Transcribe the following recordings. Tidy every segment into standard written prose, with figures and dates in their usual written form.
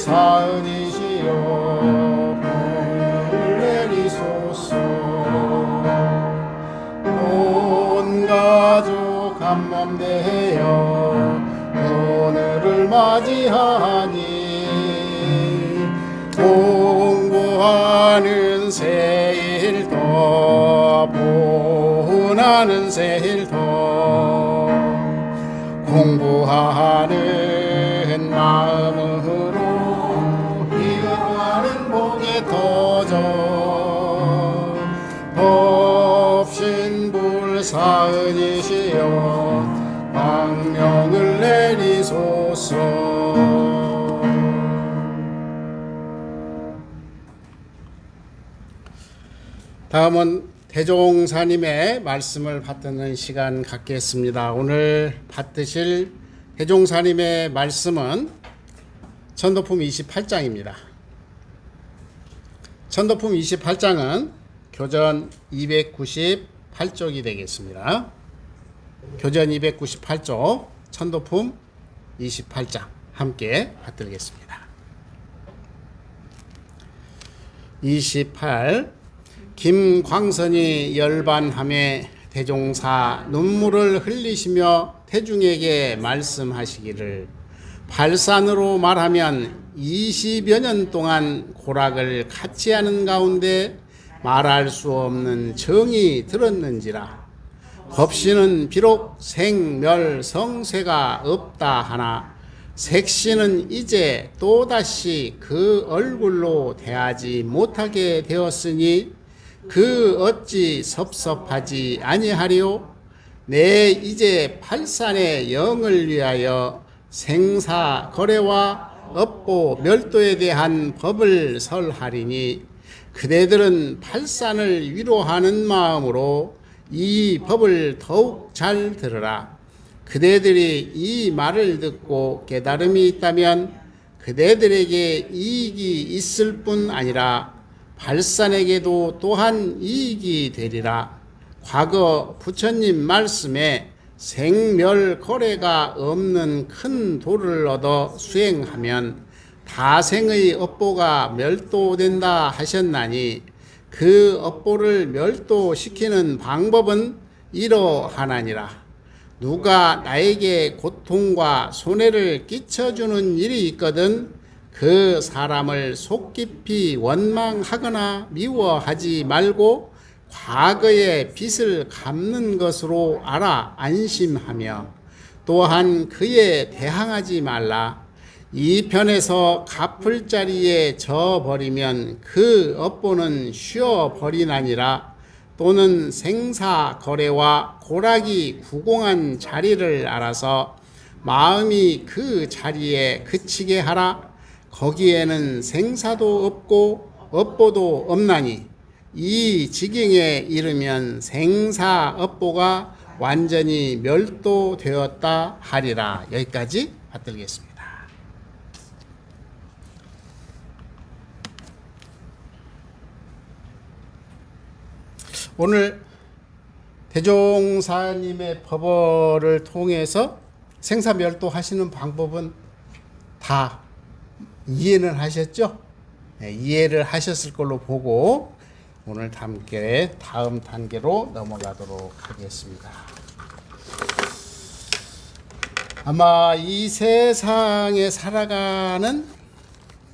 사은이시여 복을 내리소서. 온 가족 한몸 되어 오늘을 맞이하니 공부하는 새일더 보훈하는 새일더 공부하는 마음으로 이어가는 복에 터져 법신불 사은이시여 광명을 내리소서. 다음은 대종사님의 말씀을 받드는 시간 갖겠습니다. 오늘 받드실 대종사님의 말씀은 천도품 28장입니다. 천도품 28장은 교전 298쪽이 되겠습니다. 교전 298쪽 천도품 28장 함께 받들겠습니다. 28. 김광선이 열반함에 대종사 눈물을 흘리시며 대중에게 말씀하시기를 발산으로 말하면 20여 년 동안 고락을 같이 하는 가운데 말할 수 없는 정이 들었는지라. 법신은 비록 생멸성쇠가 없다 하나 색신은 이제 또다시 그 얼굴로 대하지 못하게 되었으니 그 어찌 섭섭하지 아니하리요. 내 이제 팔산의 영을 위하여 생사 거래와 업보 멸도에 대한 법을 설하리니 그대들은 팔산을 위로하는 마음으로 이 법을 더욱 잘 들으라. 그대들이 이 말을 듣고 깨달음이 있다면 그대들에게 이익이 있을 뿐 아니라 발산에게도 또한 이익이 되리라. 과거 부처님 말씀에 생멸거래가 없는 큰 도를 얻어 수행하면 다생의 업보가 멸도된다 하셨나니 그 업보를 멸도시키는 방법은 이러하나니라. 누가 나에게 고통과 손해를 끼쳐주는 일이 있거든 그 사람을 속 깊이 원망하거나 미워하지 말고 과거의 빚을 갚는 것으로 알아 안심하며 또한 그에 대항하지 말라. 이 편에서 갚을 자리에 져버리면 그 업보는 쉬어버리나니라. 또는 생사 거래와 고락이 구공한 자리를 알아서 마음이 그 자리에 그치게 하라. 거기에는 생사도 없고 업보도 없나니 이 지경에 이르면 생사 업보가 완전히 멸도되었다 하리라. 여기까지 받들겠습니다. 오늘 대종사님의 법어를 통해서 생사멸도 하시는 방법은 다 이해는 하셨죠? 네, 이해를 하셨을 걸로 보고 오늘 함께 다음 단계로 넘어가도록 하겠습니다. 아마 이 세상에 살아가는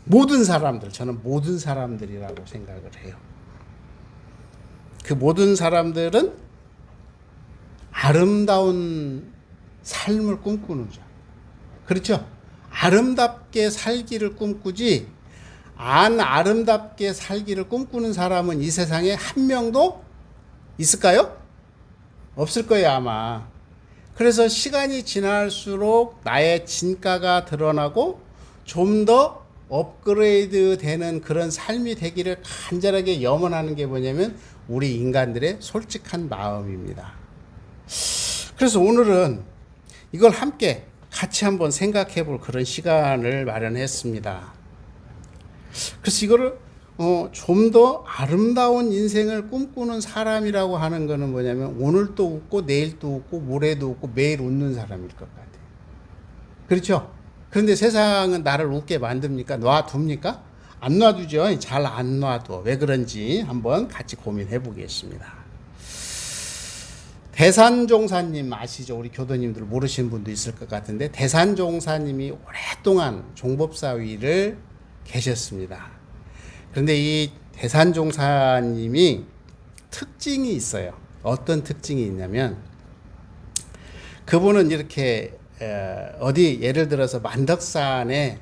모든 사람들, 저는 모든 사람들이라고 생각을 해요. 그 모든 사람들은 아름다운 삶을 꿈꾸는 자. 그렇죠? 아름답게 살기를 꿈꾸지 안 아름답게 살기를 꿈꾸는 사람은 이 세상에 한 명도 있을까요? 없을 거예요, 아마. 그래서 시간이 지날수록 나의 진가가 드러나고 좀 더 업그레이드 되는 그런 삶이 되기를 간절하게 염원하는 게 뭐냐면 우리 인간들의 솔직한 마음입니다. 그래서 오늘은 이걸 함께 같이 한번 생각해 볼 그런 시간을 마련했습니다. 그래서 이거를 좀 더 아름다운 인생을 꿈꾸는 사람이라고 하는 거는 뭐냐면 오늘도 웃고 내일도 웃고 모레도 웃고 매일 웃는 사람일 것 같아요. 그렇죠? 그런데 세상은 나를 웃게 만듭니까? 놔둡니까? 안 놔두죠. 잘 안 놔둬. 왜 그런지 한번 같이 고민해 보겠습니다. 대산종사님 아시죠? 우리 교도님들 모르시는 분도 있을 것 같은데 대산종사님이 오랫동안 종법사위를 계셨습니다. 그런데 이 대산종사님이 특징이 있어요. 어떤 특징이 있냐면 그분은 이렇게 어디 예를 들어서 만덕산에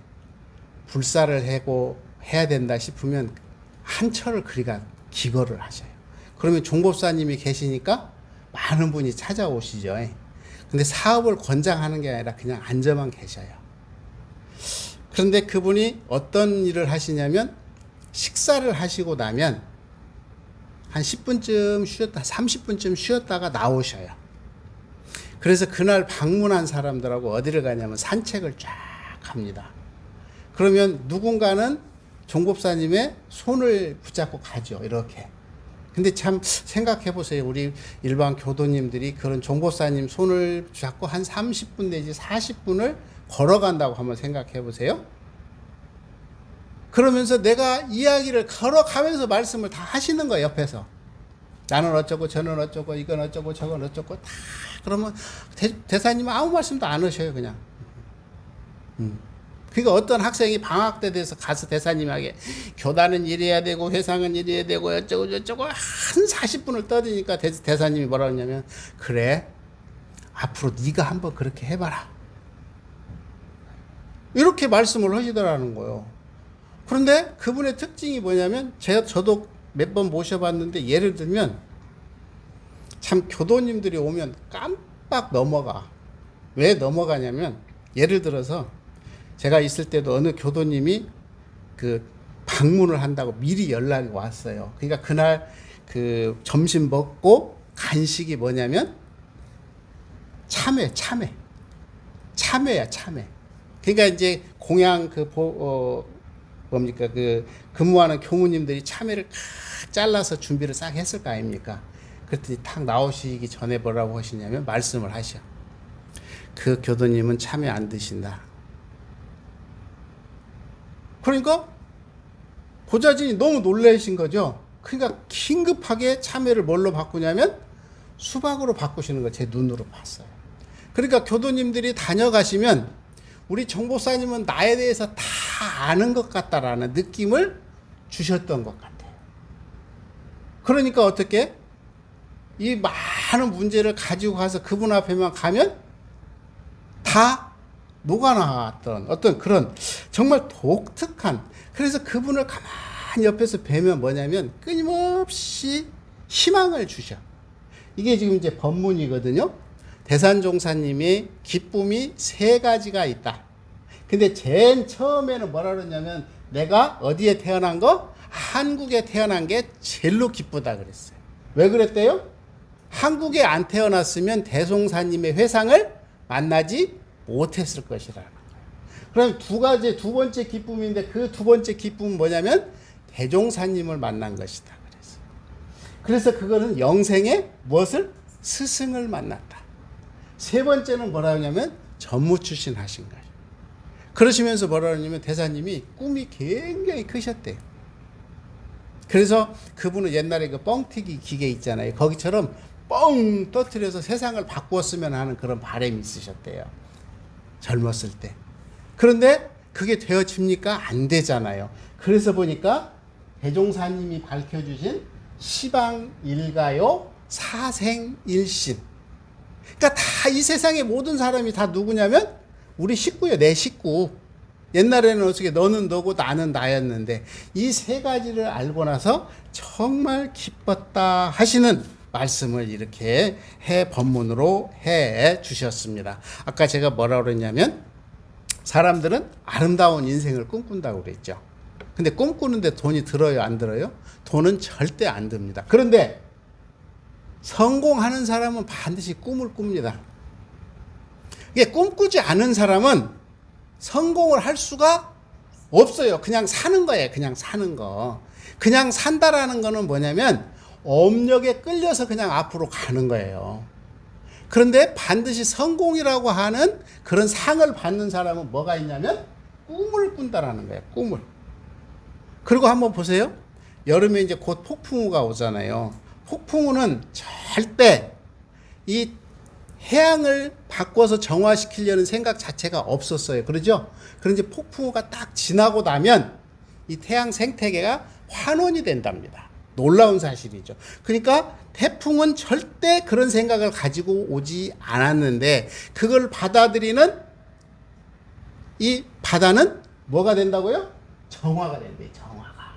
불사를 하고 해야 된다 싶으면 한철을 그리가 기거를 하셔요. 그러면 종법사님이 계시니까 많은 분이 찾아오시죠. 근데 사업을 권장하는 게 아니라 그냥 앉아만 계셔요. 그런데 그분이 어떤 일을 하시냐면 식사를 하시고 나면 한 10분쯤 쉬었다, 30분쯤 쉬었다가 나오셔요. 그래서 그날 방문한 사람들하고 어디를 가냐면 산책을 쫙 합니다. 그러면 누군가는 종법사님의 손을 붙잡고 가죠. 이렇게. 근데 참 생각해 보세요. 우리 일반 교도님들이 그런 종법사님 손을 잡고 한 30분 내지 40분을 걸어간다고 한번 생각해 보세요. 그러면서 내가 이야기를 걸어가면서 말씀을 다 하시는 거예요. 옆에서. 나는 어쩌고 저는 어쩌고 이건 어쩌고 저건 어쩌고 다 그러면 대사님은 아무 말씀도 안 하셔요. 그냥. 그러니까 어떤 학생이 방학 때 돼서 가서 대사님에게 교단은 이래야 되고 회상은 이래야 되고 어쩌고 저쩌고 한 40분을 떠드니까 대사님이 뭐라 그러냐면 그래 앞으로 네가 한번 그렇게 해봐라 이렇게 말씀을 하시더라는 거예요. 그런데 그분의 특징이 뭐냐면 저도 몇 번 모셔봤는데 예를 들면 참 교도님들이 오면 깜빡 넘어가. 왜 넘어가냐면 예를 들어서 제가 있을 때도 어느 교도님이 그 방문을 한다고 미리 연락이 왔어요. 그러니까 그날 그 점심 먹고 간식이 뭐냐면 참외야. 그러니까 이제 공양 뭡니까 그 근무하는 교무님들이 참외를 잘라서 준비를 싹 했을 거 아닙니까? 그랬더니 탁 나오시기 전에 뭐라고 하시냐면 말씀을 하셔. 그 교도님은 참외 안 드신다. 그러니까 보좌진이 너무 놀라신 거죠. 그러니까 긴급하게 참외를 뭘로 바꾸냐면 수박으로 바꾸시는 거 제 눈으로 봤어요. 그러니까 교도님들이 다녀가시면 우리 정보사님은 나에 대해서 다 아는 것 같다라는 느낌을 주셨던 것 같아요. 그러니까 어떻게 이 많은 문제를 가지고 가서 그분 앞에만 가면 다 녹아나왔던 어떤 그런 정말 독특한 그래서 그분을 가만히 옆에서 뵈면 뭐냐면 끊임없이 희망을 주셔. 이게 지금 이제 법문이거든요. 대산종사님이 기쁨이 세 가지가 있다. 근데 제일 처음에는 뭐라 그러냐면 내가 어디에 태어난 거? 한국에 태어난 게 제일로 기쁘다 그랬어요. 왜 그랬대요? 한국에 안 태어났으면 대종사님의 회상을 만나지 못했을 것이라는 거예요. 그럼 두 번째 기쁨인데 그 두 번째 기쁨은 뭐냐면 대종사님을 만난 것이다 그랬어요. 그래서 그거는 영생에 무엇을? 스승을 만났다. 세 번째는 뭐라 하냐면 전무출신 하신 거예요. 그러시면서 뭐라 하냐면 대사님이 꿈이 굉장히 크셨대요. 그래서 그분은 옛날에 그 뻥튀기 기계 있잖아요. 거기처럼 뻥 터뜨려서 세상을 바꾸었으면 하는 그런 바람이 있으셨대요. 젊었을 때. 그런데 그게 되어집니까? 안 되잖아요. 그래서 보니까 대종사님이 밝혀주신 시방일가요 사생일신. 그러니까 다 이 세상의 모든 사람이 다 누구냐면 우리 식구예요. 내 식구. 옛날에는 어떻게 너는 너고 나는 나였는데 이 세 가지를 알고 나서 정말 기뻤다 하시는 말씀을 이렇게 법문으로 해 주셨습니다. 아까 제가 뭐라고 그랬냐면 사람들은 아름다운 인생을 꿈꾼다고 그랬죠. 근데 꿈꾸는데 돈이 들어요, 안 들어요? 돈은 절대 안 듭니다. 그런데 성공하는 사람은 반드시 꿈을 꿉니다. 이게 꿈꾸지 않은 사람은 성공을 할 수가 없어요. 그냥 사는 거예요. 그냥 사는 거. 그냥 산다라는 거는 뭐냐면 업력에 끌려서 그냥 앞으로 가는 거예요. 그런데 반드시 성공이라고 하는 그런 상을 받는 사람은 뭐가 있냐면 꿈을 꾼다라는 거예요. 꿈을. 그리고 한번 보세요. 여름에 이제 곧 폭풍우가 오잖아요. 폭풍우는 절대 이 해양을 바꿔서 정화시키려는 생각 자체가 없었어요. 그러죠? 그런데 폭풍우가 딱 지나고 나면 이 태양 생태계가 환원이 된답니다. 놀라운 사실이죠. 그러니까 태풍은 절대 그런 생각을 가지고 오지 않았는데 그걸 받아들이는 이 바다는 뭐가 된다고요? 정화가 된대요. 정화가.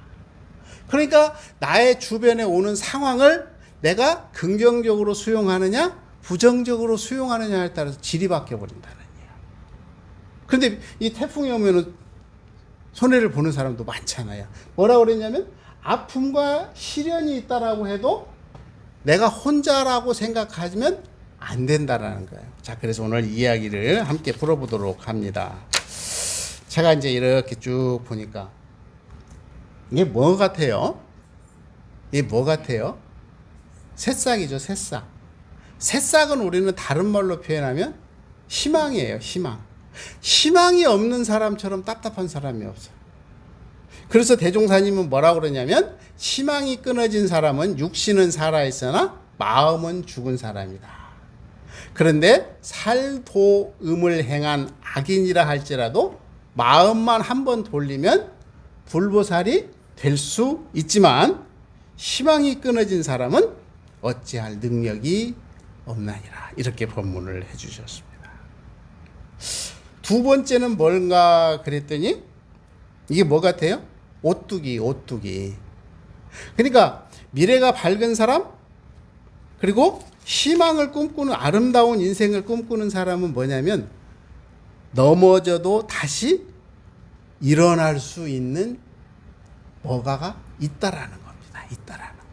그러니까 나의 주변에 오는 상황을 내가 긍정적으로 수용하느냐 부정적으로 수용하느냐에 따라서 질이 바뀌어버린다는 얘기야. 그런데 이 태풍이 오면은 손해를 보는 사람도 많잖아요. 뭐라고 그랬냐면 아픔과 시련이 있다라고 해도 내가 혼자라고 생각하면 안 된다라는 거예요. 자, 그래서 오늘 이야기를 함께 풀어보도록 합니다. 제가 이제 이렇게 쭉 보니까 이게 뭐 같아요? 이게 뭐 같아요? 새싹이죠, 새싹. 새싹은 우리는 다른 말로 표현하면 희망이에요, 희망. 희망이 없는 사람처럼 답답한 사람이 없어요. 그래서 대종사님은 뭐라고 그러냐면 희망이 끊어진 사람은 육신은 살아있으나 마음은 죽은 사람이다. 그런데 살도음을 행한 악인이라 할지라도 마음만 한번 돌리면 불보살이 될 수 있지만 희망이 끊어진 사람은 어찌할 능력이 없나니라. 이렇게 법문을 해주셨습니다. 두 번째는 뭔가 그랬더니 이게 뭐 같아요? 오뚜기, 오뚜기. 그러니까 미래가 밝은 사람 그리고 희망을 꿈꾸는 아름다운 인생을 꿈꾸는 사람은 뭐냐면 넘어져도 다시 일어날 수 있는 뭐가가 있다라는 겁니다. 있다라는 거.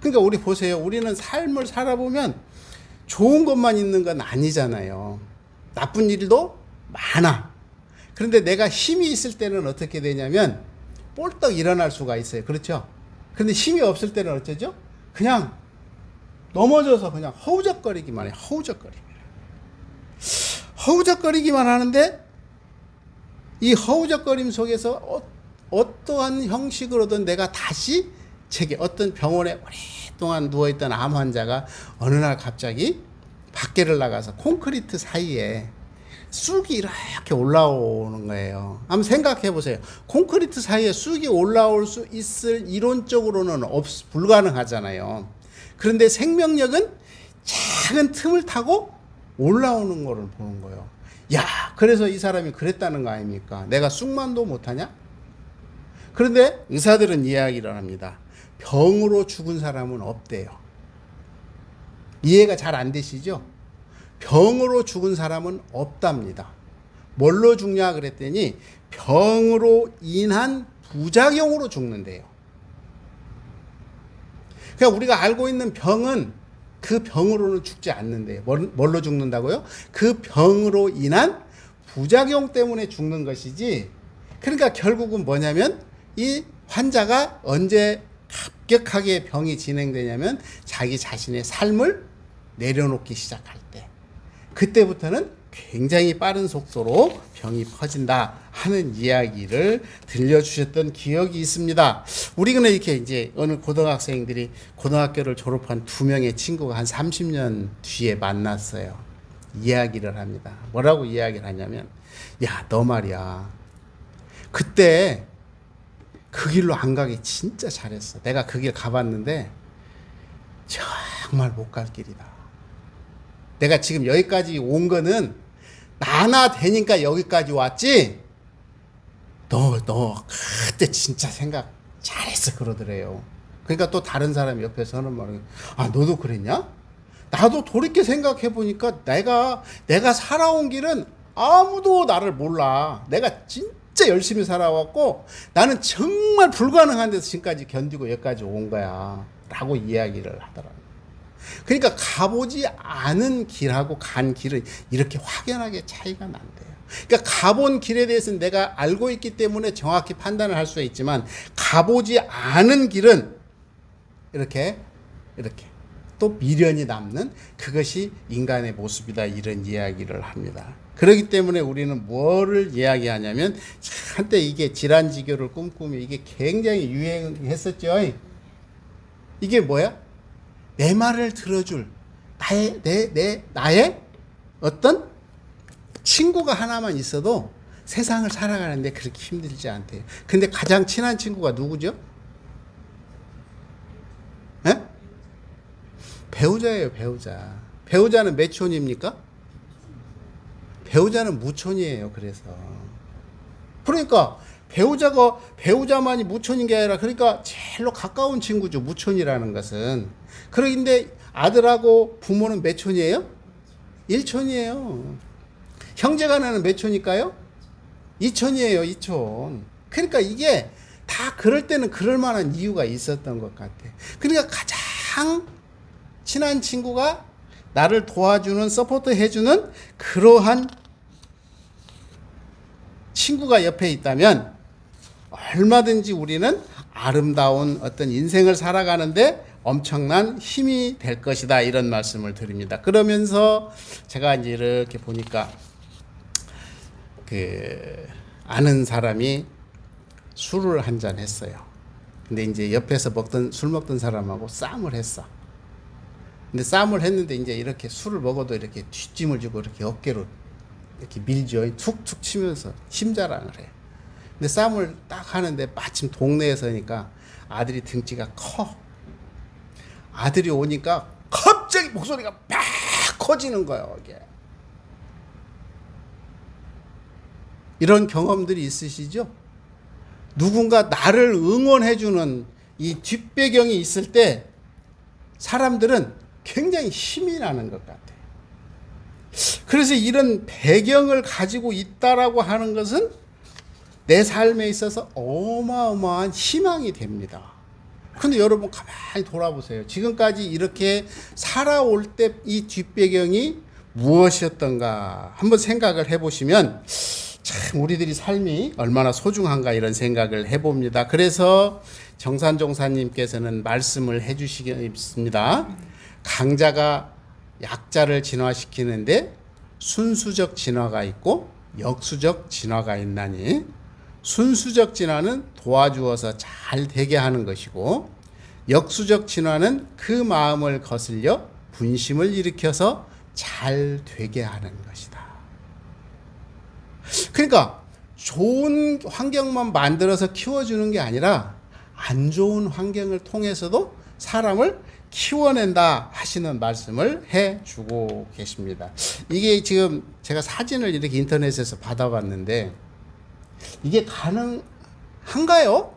그러니까 우리 보세요. 우리는 삶을 살아보면 좋은 것만 있는 건 아니잖아요. 나쁜 일도 많아. 그런데 내가 힘이 있을 때는 어떻게 되냐면 볼떡 일어날 수가 있어요. 그렇죠? 근데 힘이 없을 때는 어쩌죠? 그냥 넘어져서 그냥 허우적거리기만 해요. 허우적거리기만 하는데 이 허우적거림 속에서 어떠한 형식으로든 내가 다시 어떤 병원에 오랫동안 누워있던 암 환자가 어느 날 갑자기 밖에를 나가서 콘크리트 사이에 쑥이 이렇게 올라오는 거예요. 한번 생각해 보세요. 콘크리트 사이에 쑥이 올라올 수 있을 이론적으로는 불가능하잖아요. 그런데 생명력은 작은 틈을 타고 올라오는 거를 보는 거예요. 야, 그래서 이 사람이 그랬다는 거 아닙니까? 내가 쑥만도 못하냐? 그런데 의사들은 이야기를 합니다. 병으로 죽은 사람은 없대요. 이해가 잘 안 되시죠? 병으로 죽은 사람은 없답니다. 뭘로 죽냐 그랬더니 병으로 인한 부작용으로 죽는데요. 그러니까 우리가 알고 있는 병은 그 병으로는 죽지 않는데요. 뭘로 죽는다고요? 그 병으로 인한 부작용 때문에 죽는 것이지. 그러니까 결국은 뭐냐면 이 환자가 언제 급격하게 병이 진행되냐면 자기 자신의 삶을 내려놓기 시작할 때, 그때부터는 굉장히 빠른 속도로 병이 퍼진다 하는 이야기를 들려주셨던 기억이 있습니다. 우리는 이렇게 이제 어느 고등학생들이 고등학교를 졸업한 두 명의 친구가 한 30년 뒤에 만났어요. 이야기를 합니다. 뭐라고 이야기를 하냐면, 야, 너 말이야. 그때 그 길로 안 가기 진짜 잘했어. 내가 그 길 가봤는데 정말 못 갈 길이다. 내가 지금 여기까지 온 거는 나나 되니까 여기까지 왔지. 너 그때 진짜 생각 잘했어 그러더래요. 그러니까 또 다른 사람이 옆에서 하는 말은, 아, 너도 그랬냐? 나도 돌이켜 생각해 보니까 내가 살아온 길은 아무도 나를 몰라. 내가 진짜 열심히 살아왔고 나는 정말 불가능한 데서 지금까지 견디고 여기까지 온 거야 라고 이야기를 하더라고요. 그러니까 가보지 않은 길하고 간 길은 이렇게 확연하게 차이가 난대요. 그러니까 가본 길에 대해서는 내가 알고 있기 때문에 정확히 판단을 할 수 있지만 가보지 않은 길은 이렇게 또 미련이 남는 그것이 인간의 모습이다, 이런 이야기를 합니다. 그렇기 때문에 우리는 뭐를 이야기하냐면, 한때 이게 질환지교를 꿈꾸며 이게 굉장히 유행했었죠. 이게 뭐야? 내 말을 들어줄 나의 어떤 친구가 하나만 있어도 세상을 살아가는데 그렇게 힘들지 않대요. 근데 가장 친한 친구가 누구죠? 에? 배우자예요, 배우자. 배우자는 몇 촌입니까? 배우자는 무촌이에요. 그러니까 배우자만이 무촌인 게 아니라, 그러니까 제일로 가까운 친구죠, 무촌이라는 것은. 그런데 아들하고 부모는 몇 촌이에요? 1촌이에요. 형제간에는 몇 촌일까요? 2촌이에요, 2촌. 그러니까 이게 다 그럴 때는 그럴 만한 이유가 있었던 것 같아. 그러니까 가장 친한 친구가 나를 도와주는, 서포트 해주는 그러한 친구가 옆에 있다면 얼마든지 우리는 아름다운 어떤 인생을 살아가는데 엄청난 힘이 될 것이다, 이런 말씀을 드립니다. 그러면서 제가 이제 이렇게 보니까 아는 사람이 술을 한 잔 했어요. 근데 이제 옆에서 술 먹던 사람하고 싸움을 했어. 근데 싸움을 했는데 이제 이렇게 술을 먹어도 이렇게 뒷짐을 지고 이렇게 어깨로 이렇게 밀죠. 툭툭 치면서 힘자랑을 해. 근데 싸움을 딱 하는데 마침 동네에서니까 아들이 등치가 커. 아들이 오니까 갑자기 목소리가 막 커지는 거예요, 이게. 이런 경험들이 있으시죠? 누군가 나를 응원해주는 이 뒷배경이 있을 때 사람들은 굉장히 힘이 나는 것 같아요. 그래서 이런 배경을 가지고 있다라고 하는 것은 내 삶에 있어서 어마어마한 희망이 됩니다. 근데 여러분 가만히 돌아보세요. 지금까지 이렇게 살아올 때 이 뒷배경이 무엇이었던가 한번 생각을 해보시면 참 우리들이 삶이 얼마나 소중한가, 이런 생각을 해봅니다. 그래서 정산종사님께서는 말씀을 해주시겠습니다. 강자가 약자를 진화시키는데 순수적 진화가 있고 역수적 진화가 있나니, 순수적 진화는 도와주어서 잘 되게 하는 것이고, 역수적 진화는 그 마음을 거슬려 분심을 일으켜서 잘 되게 하는 것이다. 그러니까 좋은 환경만 만들어서 키워주는 게 아니라 안 좋은 환경을 통해서도 사람을 키워낸다 하시는 말씀을 해주고 계십니다. 이게 지금 제가 사진을 이렇게 인터넷에서 받아봤는데 이게 가능한가요?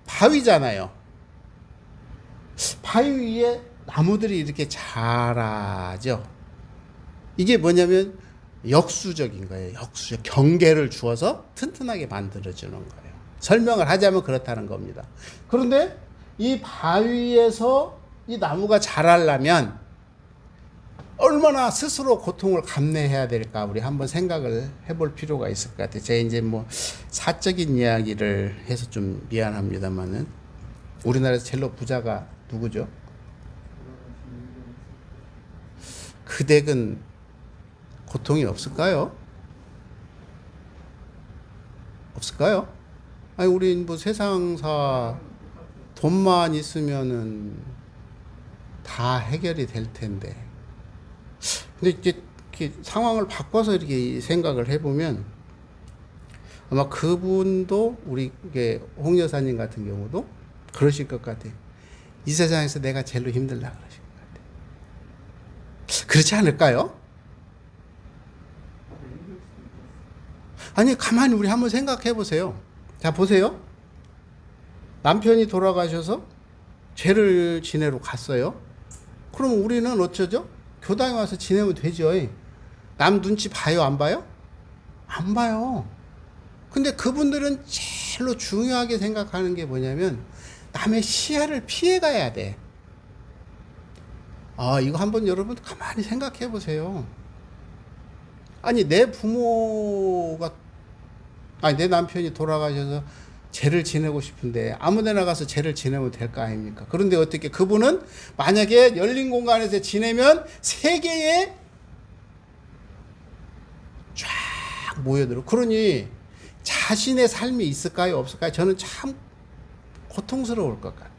바위잖아요. 바위 위에 나무들이 이렇게 자라죠. 이게 뭐냐면 역수적인 거예요. 역수적. 경계를 주어서 튼튼하게 만들어주는 거예요. 설명을 하자면 그렇다는 겁니다. 그런데 이 바위에서 이 나무가 자라려면 얼마나 스스로 고통을 감내해야 될까, 우리 한번 생각을 해볼 필요가 있을 것 같아요. 제가 이제 뭐 사적인 이야기를 해서 좀 미안합니다만은, 우리나라에서 제일로 부자가 누구죠? 그 댁은 고통이 없을까요? 없을까요? 아니, 우리 뭐 세상사 돈만 있으면은 다 해결이 될 텐데. 근데 이제 이렇게 상황을 바꿔서 이렇게 생각을 해보면 아마 그분도 우리 홍 여사님 같은 경우도 그러실 것 같아요. 이 세상에서 내가 제일로 힘들다 그러실 것 같아요. 그렇지 않을까요? 아니, 가만히 우리 한번 생각해 보세요. 자, 보세요. 남편이 돌아가셔서 죄를 지내러 갔어요. 그럼 우리는 어쩌죠? 교당에 와서 지내면 되죠. 남 눈치 봐요, 안 봐요? 안 봐요. 근데 그분들은 제일로 중요하게 생각하는 게 뭐냐면 남의 시야를 피해 가야 돼. 이거 한번 여러분 가만히 생각해 보세요. 아니, 내 남편이 돌아가셔서 죄를 지내고 싶은데 아무데나 가서 죄를 지내면 될 거 아닙니까? 그런데 어떻게 그분은 만약에 열린 공간에서 지내면 세계에 쫙 모여들어. 그러니 자신의 삶이 있을까요? 없을까요? 저는 참 고통스러울 것 같아요.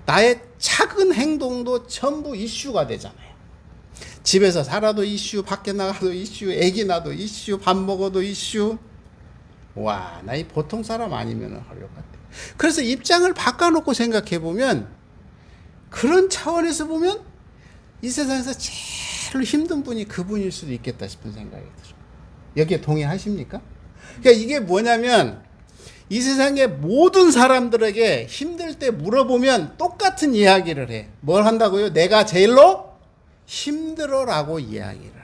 나의 작은 행동도 전부 이슈가 되잖아요. 집에서 살아도 이슈, 밖에 나가도 이슈, 애기 낳아도 이슈, 밥 먹어도 이슈. 와, 나 이 보통 사람 아니면 할 것 같아. 그래서 입장을 바꿔놓고 생각해 보면, 그런 차원에서 보면 이 세상에서 제일 힘든 분이 그분일 수도 있겠다 싶은 생각이 들어요. 여기에 동의하십니까? 그러니까 이게 뭐냐면, 이 세상의 모든 사람들에게 힘들 때 물어보면 똑같은 이야기를 해. 뭘 한다고요? 내가 제일로 힘들어라고 이야기를 해요.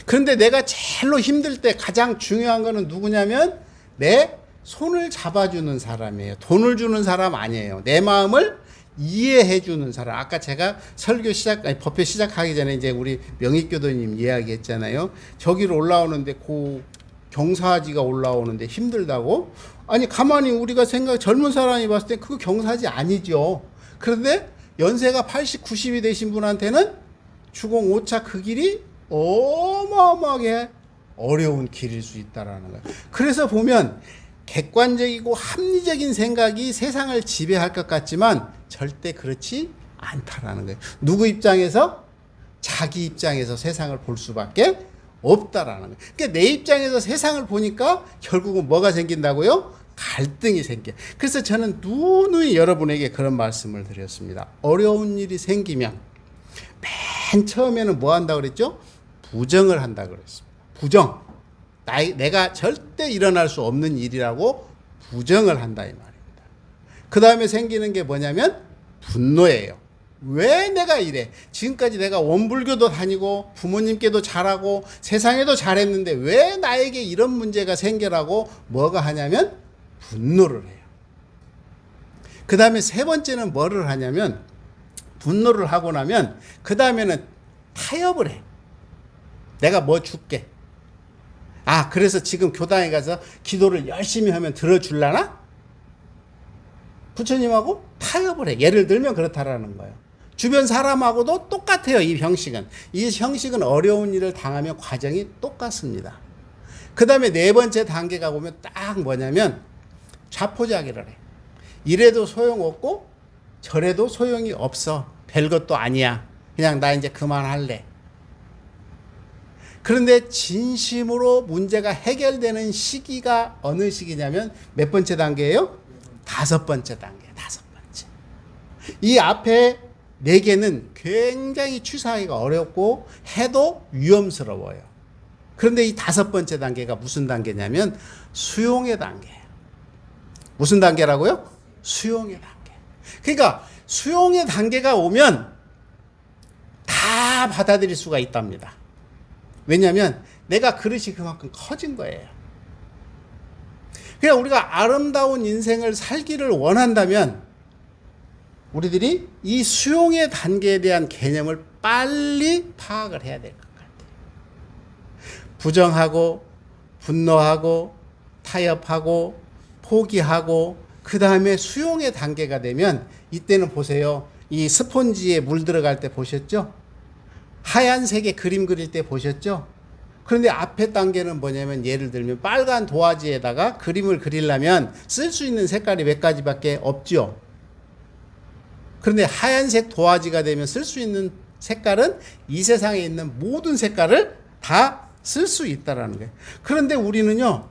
그런데 내가 제일로 힘들 때 가장 중요한 거는 누구냐면 내 손을 잡아주는 사람이에요. 돈을 주는 사람 아니에요. 내 마음을 이해해주는 사람. 아까 제가 법회 시작하기 전에 이제 우리 명익교도님 이야기했잖아요. 저기로 올라오는데 경사지가 올라오는데 힘들다고? 아니, 가만히 우리가 젊은 사람이 봤을 때 그거 경사지 아니죠. 그런데 연세가 80, 90이 되신 분한테는 주공 5차 그 길이 어마어마하게 어려운 길일 수 있다라는 거예요. 그래서 보면 객관적이고 합리적인 생각이 세상을 지배할 것 같지만 절대 그렇지 않다라는 거예요. 누구 입장에서? 자기 입장에서 세상을 볼 수밖에 없다라는 거예요. 그러니까 내 입장에서 세상을 보니까 결국은 뭐가 생긴다고요? 갈등이 생겨. 그래서 저는 누누이 여러분에게 그런 말씀을 드렸습니다. 어려운 일이 생기면 맨 처음에는 뭐 한다고 그랬죠? 부정을 한다고 그랬습니다. 부정. 내가 절대 일어날 수 없는 일이라고 부정을 한다 이 말입니다. 그 다음에 생기는 게 뭐냐면 분노예요. 왜 내가 이래? 지금까지 내가 원불교도 다니고 부모님께도 잘하고 세상에도 잘했는데 왜 나에게 이런 문제가 생겨라고 뭐가 하냐면 분노를 해요. 그 다음에 세 번째는 뭐를 하냐면 분노를 하고 나면 그 다음에는 타협을 해. 내가 뭐 줄게. 그래서 지금 교당에 가서 기도를 열심히 하면 들어줄라나? 부처님하고 타협을 해. 예를 들면 그렇다라는 거예요. 주변 사람하고도 똑같아요. 이 형식은. 이 형식은 어려운 일을 당하면 과정이 똑같습니다. 그 다음에 네 번째 단계가 보면 딱 뭐냐면 좌포자기를 해. 이래도 소용없고 저래도 소용이 없어. 별것도 아니야. 그냥 나 이제 그만할래. 그런데 진심으로 문제가 해결되는 시기가 어느 시기냐면 몇 번째 단계예요? 5번째 단계. 5번째. 이 앞에 4개는 굉장히 취사하기가 어렵고 해도 위험스러워요. 그런데 이 5번째 단계가 무슨 단계냐면 수용의 단계예요. 무슨 단계라고요? 수용의 단계. 그러니까 수용의 단계가 오면 다 받아들일 수가 있답니다. 왜냐하면 내가 그릇이 그만큼 커진 거예요. 그냥 우리가 아름다운 인생을 살기를 원한다면 우리들이 이 수용의 단계에 대한 개념을 빨리 파악을 해야 될 것 같아요. 부정하고 분노하고 타협하고 포기하고 그 다음에 수용의 단계가 되면 이때는 보세요. 이 스폰지에 물 들어갈 때 보셨죠? 하얀색의 그림 그릴 때 보셨죠? 그런데 앞에 단계는 뭐냐면 예를 들면 빨간 도화지에다가 그림을 그리려면 쓸 수 있는 색깔이 몇 가지밖에 없죠. 그런데 하얀색 도화지가 되면 쓸 수 있는 색깔은 이 세상에 있는 모든 색깔을 다 쓸 수 있다라는 거예요. 그런데 우리는요,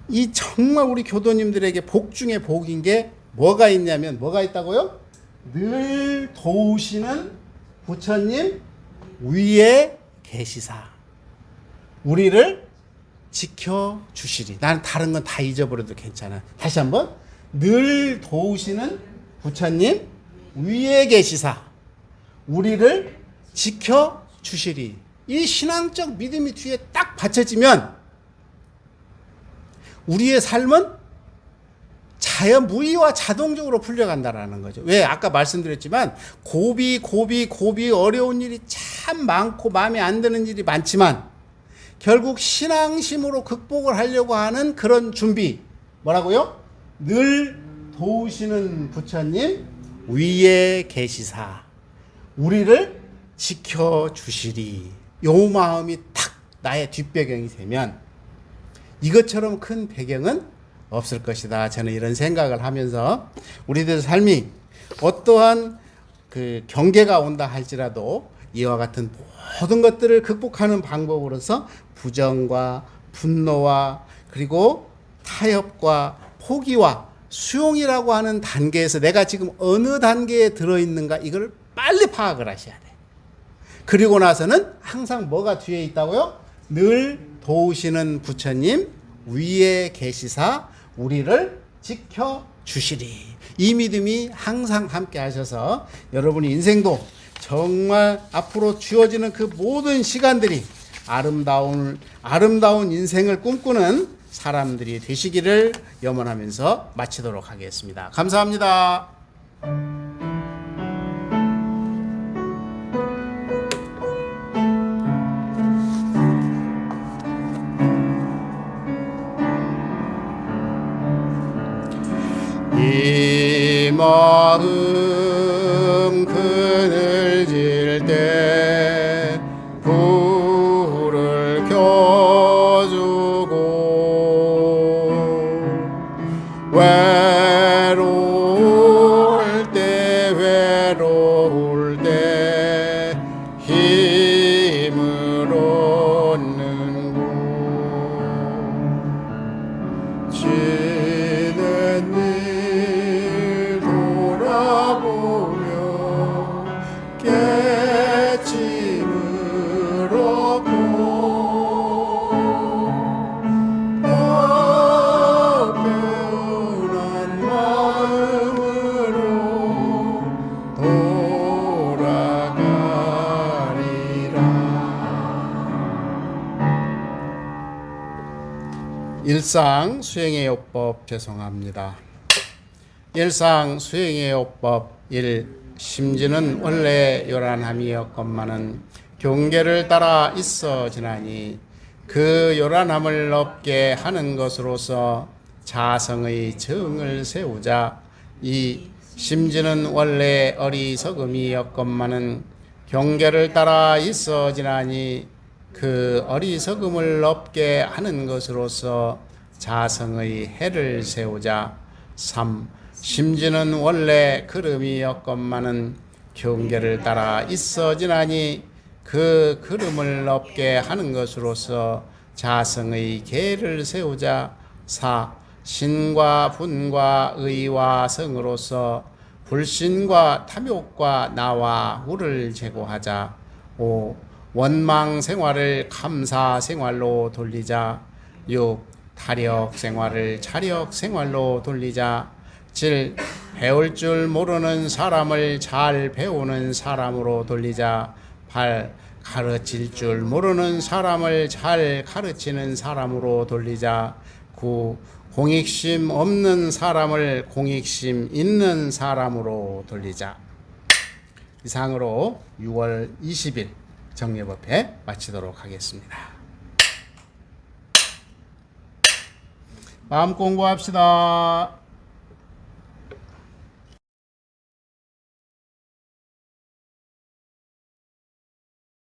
이 정말 우리 교도님들에게 복 중에 복인 게 뭐가 있냐면 뭐가 있다고요? 늘 도우시는 부처님 위에 계시사 우리를 지켜주시리. 나는 다른 건 다 잊어버려도 괜찮아. 다시 한번. 늘 도우시는 부처님 위에 계시사 우리를 지켜주시리. 이 신앙적 믿음이 뒤에 딱 받쳐지면 우리의 삶은 자연무의와 자동적으로 풀려간다라는 거죠. 왜? 아까 말씀드렸지만 고비 어려운 일이 참 많고 마음에 안 드는 일이 많지만 결국 신앙심으로 극복을 하려고 하는 그런 준비. 뭐라고요? 늘 도우시는 부처님 위에 계시사 우리를 지켜주시리. 요 마음이 탁 나의 뒷배경이 되면 이것처럼 큰 배경은 없을 것이다. 저는 이런 생각을 하면서 우리들 삶이 어떠한 그 경계가 온다 할지라도 이와 같은 모든 것들을 극복하는 방법으로서 부정과 분노와 그리고 타협과 포기와 수용이라고 하는 단계에서 내가 지금 어느 단계에 들어있는가 이걸 빨리 파악을 하셔야 돼. 그리고 나서는 항상 뭐가 뒤에 있다고요? 늘 도우시는 부처님 위에 계시사 우리를 지켜주시리. 이 믿음이 항상 함께 하셔서 여러분의 인생도 정말 앞으로 주어지는 그 모든 시간들이 아름다운 인생을 꿈꾸는 사람들이 되시기를 염원하면서 마치도록 하겠습니다. 감사합니다. 이 마음 그늘질 때 불을 켜주고 외로울 때 힘을 얻는 곳 지는 일 돌아보며 깨짐을 얻고 변한 마음으로 돌아가리라. 일상 수행의 요법 죄송합니다. 일상 수행의 요법 1. 심지는 원래 요란함이었건만은 경계를 따라 있어지나니 그 요란함을 없게 하는 것으로서 자성의 정을 세우자. 이 심지는 원래 어리석음이었건만은 경계를 따라 있어지나니 그 어리석음을 없게 하는 것으로서 자성의 해를 세우자. 3. 심지는 원래 걸음이었건만은 경계를 따라 있어지나니 그 걸음을 없게 하는 것으로서 자성의 계를 세우자. 4. 신과 분과 의와 성으로서 불신과 탐욕과 나와 우를 제고하자. 5. 원망 생활을 감사 생활로 돌리자. 6. 타력 생활을 차력 생활로 돌리자. 7. 배울 줄 모르는 사람을 잘 배우는 사람으로 돌리자. 8. 가르칠 줄 모르는 사람을 잘 가르치는 사람으로 돌리자. 9. 공익심 없는 사람을 공익심 있는 사람으로 돌리자. 이상으로 6월 20일 정례법회 마치도록 하겠습니다. 마음 공부합시다.